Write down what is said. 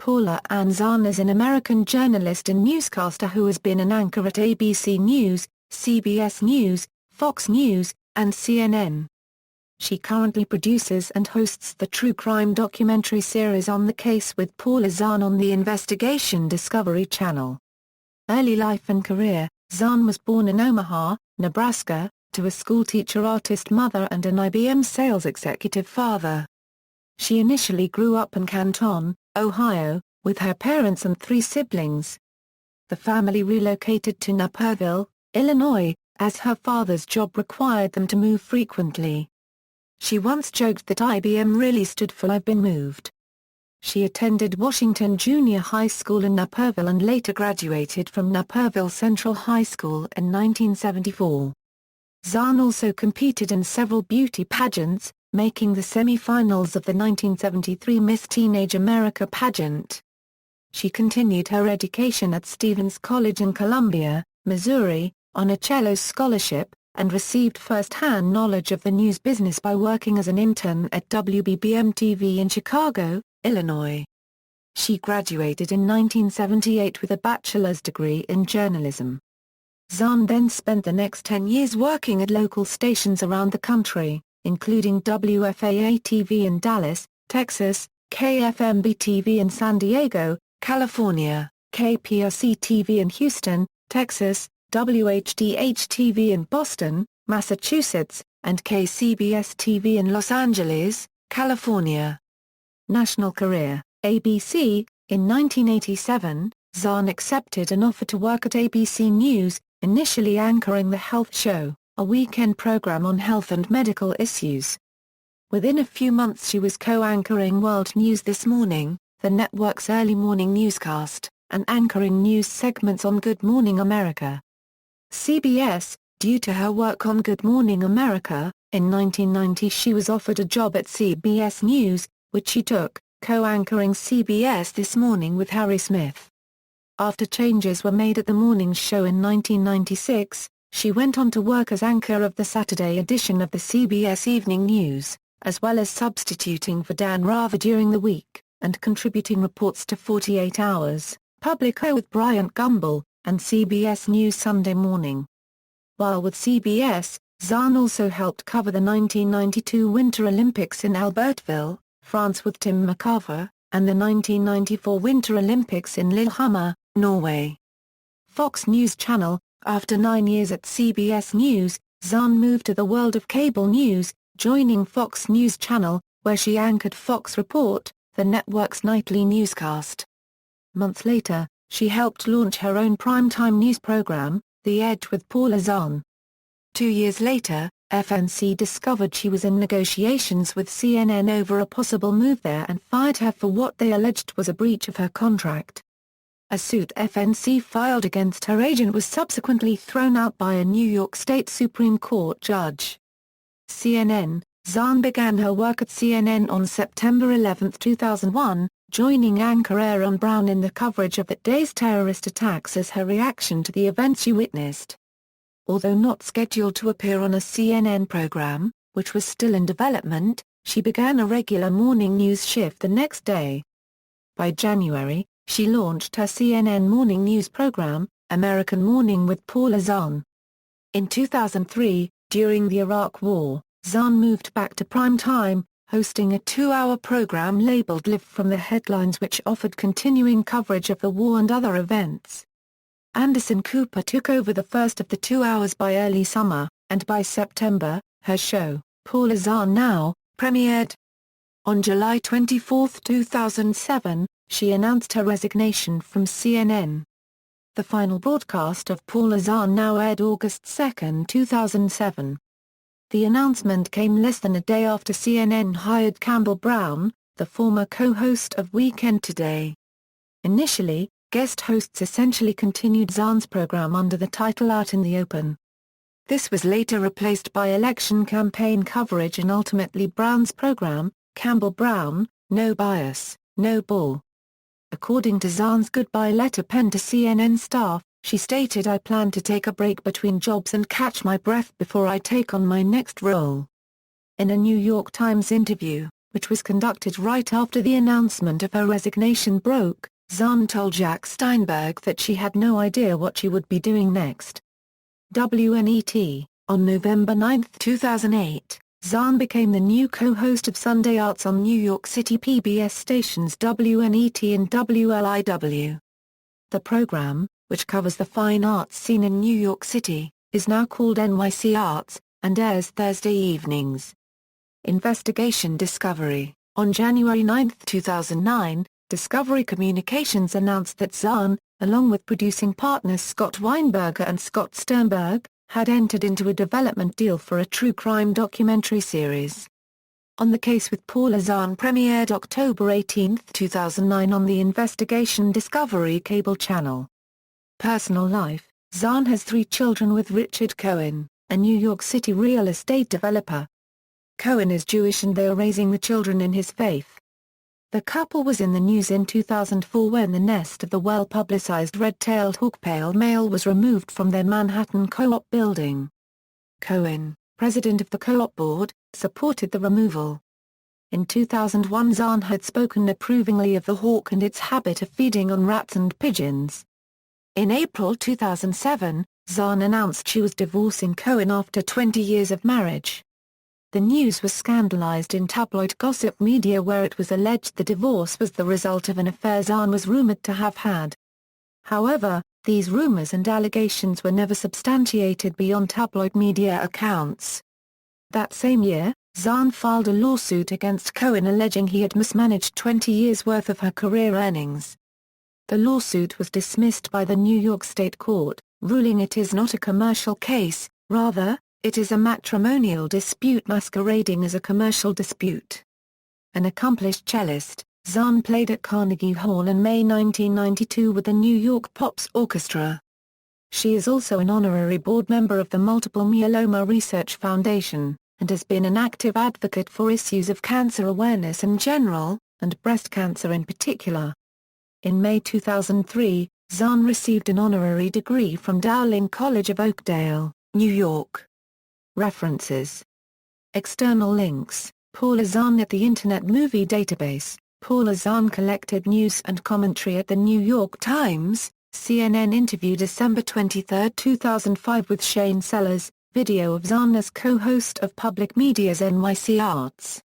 Paula Ann Zahn is an American journalist and newscaster who has been an anchor at ABC News, CBS News, Fox News, and CNN. She currently produces and hosts the true crime documentary series On the Case with Paula Zahn on the Investigation Discovery Channel. Early life and career: Zahn was born in Omaha, Nebraska, to a schoolteacher artist mother and an IBM sales executive father. She initially grew up in Canton, Ohio, with her parents and 3 siblings. The family relocated to Naperville, Illinois, as her father's job required them to move frequently. She once joked that IBM really stood for "I've been moved." She attended Washington Junior High School in Naperville and later graduated from Naperville Central High School in 1974. Zahn also competed in several beauty pageants, making the semi-finals of the 1973 Miss Teenage America pageant. She continued her education at Stevens College in Columbia, Missouri, on a cello scholarship, and received first-hand knowledge of the news business by working as an intern at WBBM-TV in Chicago, Illinois. She graduated in 1978 with a bachelor's degree in journalism. Zahn then spent the next 10 years working at local stations around the country, including WFAA-TV in Dallas, Texas, KFMB-TV in San Diego, California, KPRC-TV in Houston, Texas, WHDH-TV in Boston, Massachusetts, and KCBS-TV in Los Angeles, California. National career: ABC. In 1987, Zahn accepted an offer to work at ABC News, initially anchoring the Health Show, a weekend program on health and medical issues. Within a few months she was co-anchoring World News This Morning, the network's early morning newscast, and anchoring news segments on Good Morning America. CBS. Due to her work on Good Morning America, in 1990 she was offered a job at CBS News, which she took, co-anchoring CBS This Morning with Harry Smith. After changes were made at the morning's show in 1996, she went on to work as anchor of the Saturday edition of the CBS Evening News, as well as substituting for Dan Rather during the week, and contributing reports to 48 Hours, Publico with Bryant Gumbel, and CBS News Sunday Morning. While with CBS, Zahn also helped cover the 1992 Winter Olympics in Albertville, France with Tim McCarver, and the 1994 Winter Olympics in Lillehammer, Norway. Fox News Channel. After 9 years at CBS News, Zahn moved to the world of cable news, joining Fox News Channel, where she anchored Fox Report, the network's nightly newscast. Months later, she helped launch her own primetime news program, The Edge with Paula Zahn. 2 years later, FNC discovered she was in negotiations with CNN over a possible move there and fired her for what they alleged was a breach of her contract. A suit FNC filed against her agent was subsequently thrown out by a New York State Supreme Court judge. CNN. Zahn began her work at CNN on September 11, 2001, joining anchor Aaron Brown in the coverage of that day's terrorist attacks as her reaction to the events she witnessed. Although not scheduled to appear on a CNN program, which was still in development, she began a regular morning news shift the next day. By January, she launched her CNN morning news program, American Morning with Paula Zahn. In 2003, during the Iraq War, Zahn moved back to prime time, hosting a 2-hour program labeled Live from the Headlines, which offered continuing coverage of the war and other events. Anderson Cooper took over the first of the 2 hours by early summer, and by September, her show, Paula Zahn Now, premiered. On July 24, 2007, she announced her resignation from CNN. The final broadcast of Paula Zahn Now aired August 2, 2007. The announcement came less than a day after CNN hired Campbell Brown, the former co-host of Weekend Today. Initially, guest hosts essentially continued Zahn's program under the title Out in the Open. This was later replaced by election campaign coverage and ultimately Brown's program, Campbell Brown, No Bias, No Bull. According to Zahn's goodbye letter penned to CNN staff, she stated, "I plan to take a break between jobs and catch my breath before I take on my next role." In a New York Times interview, which was conducted right after the announcement of her resignation broke, Zahn told Jack Steinberg that she had no idea what she would be doing next. WNET. On November 9, 2008, Zahn became the new co-host of Sunday Arts on New York City PBS stations WNET and WLIW. The program, which covers the fine arts scene in New York City, is now called NYC Arts, and airs Thursday evenings. Investigation Discovery. On January 9, 2009, Discovery Communications announced that Zahn, along with producing partners Scott Weinberger and Scott Sternberg, had entered into a development deal for a true crime documentary series. On the Case with Paula Zahn premiered October 18, 2009 on the Investigation Discovery cable channel. Personal life. Zahn has 3 children with Richard Cohen, a New York City real estate developer. Cohen is Jewish and they are raising the children in his faith. The couple was in the news in 2004 when the nest of the well-publicized red-tailed hawk-pale male was removed from their Manhattan co-op building. Cohen, president of the co-op board, supported the removal. In 2001 Zahn had spoken approvingly of the hawk and its habit of feeding on rats and pigeons. In April 2007, Zahn announced she was divorcing Cohen after 20 years of marriage. The news was scandalized in tabloid gossip media where it was alleged the divorce was the result of an affair Zahn was rumored to have had. However, these rumors and allegations were never substantiated beyond tabloid media accounts. That same year, Zahn filed a lawsuit against Cohen alleging he had mismanaged 20 years' worth of her career earnings. The lawsuit was dismissed by the New York State Court, ruling it is not a commercial case, rather, it is a matrimonial dispute masquerading as a commercial dispute. An accomplished cellist, Zahn played at Carnegie Hall in May 1992 with the New York Pops Orchestra. She is also an honorary board member of the Multiple Myeloma Research Foundation, and has been an active advocate for issues of cancer awareness in general, and breast cancer in particular. In May 2003, Zahn received an honorary degree from Dowling College of Oakdale, New York. References. External links. Paula Zahn at the Internet Movie Database. Paula Zahn collected news and commentary at The New York Times. CNN interview December 23, 2005 with Shane Sellers. Video of Zahn as co-host of Public Media's NYC Arts.